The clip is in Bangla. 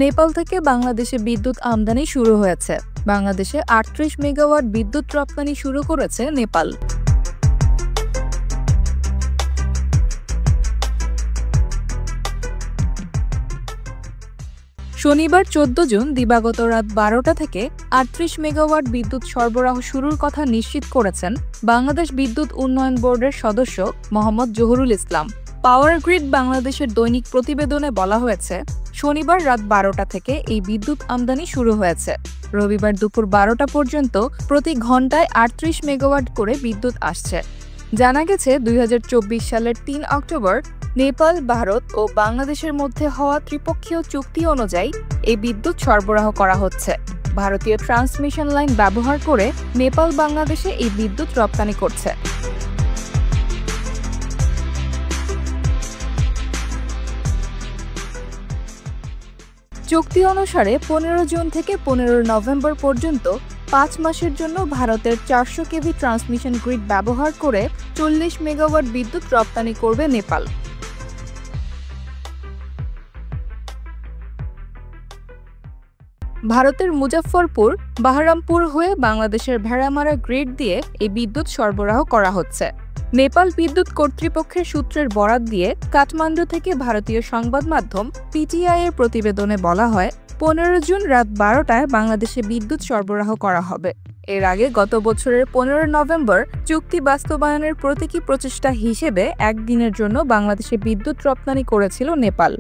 নেপাল থেকে বাংলাদেশে বিদ্যুৎ আমদানি শুরু হয়েছে। বাংলাদেশে ৩৮ মেগাওয়াট বিদ্যুৎ রপ্তানি শুরু করেছে নেপাল। শনিবার ১৪ জুন দিবাগত রাত ১২টা থেকে ৩৮ মেগাওয়াট বিদ্যুৎ সরবরাহ শুরুর কথা নিশ্চিত করেছেন বাংলাদেশ বিদ্যুৎ উন্নয়ন বোর্ডের সদস্য মোহাম্মদ জহুরুল ইসলাম। পাওয়ার গ্রিড বাংলাদেশের দৈনিক প্রতিবেদনে বলা হয়েছে, শনিবার রাত ১২টা থেকে এই বিদ্যুৎ আমদানি শুরু হয়েছে। রবিবার দুপুর ১২টা পর্যন্ত প্রতি ঘন্টায় ৩৮ মেগাওয়াট করে বিদ্যুৎ আসছে। জানা গেছে, ২০২৪ সালের ৩ অক্টোবর নেপাল, ভারত ও বাংলাদেশের মধ্যে হওয়া ত্রিপক্ষীয় চুক্তি অনুযায়ী এই বিদ্যুৎ সরবরাহ করা হচ্ছে। ভারতীয় ট্রান্সমিশন লাইন ব্যবহার করে নেপাল বাংলাদেশে এই বিদ্যুৎ রপ্তানি করছে। চুক্তি অনুসারে ১৫ জুন থেকে ১৫ নভেম্বর পর্যন্ত ৫ মাসের জন্য ভারতের ৪০০ কেভি ট্রান্সমিশন গ্রিড ব্যবহার করে ৪০ মেগাওয়াট বিদ্যুৎ রপ্তানি করবে নেপাল। ভারতের মুজাফফরপুর, বাহরামপুর হয়ে বাংলাদেশের ভেড়ামারা গ্রিড দিয়ে এই বিদ্যুৎ সরবরাহ করা হচ্ছে। নেপাল বিদ্যুৎ কর্তৃপক্ষের সূত্রের বরাত দিয়ে কাঠমান্ডু থেকে ভারতীয় সংবাদ মাধ্যম পিটিআই এর প্রতিবেদনে বলা হয়, ১৫ জুন রাত ১২টায় বাংলাদেশে বিদ্যুৎ সরবরাহ করা হবে। এর আগে গত বছরের ১৫ নভেম্বর চুক্তি বাস্তবায়নের প্রতীকী প্রচেষ্টা হিসেবে একদিনের জন্য বাংলাদেশে বিদ্যুৎ রপ্তানি করেছিল নেপাল।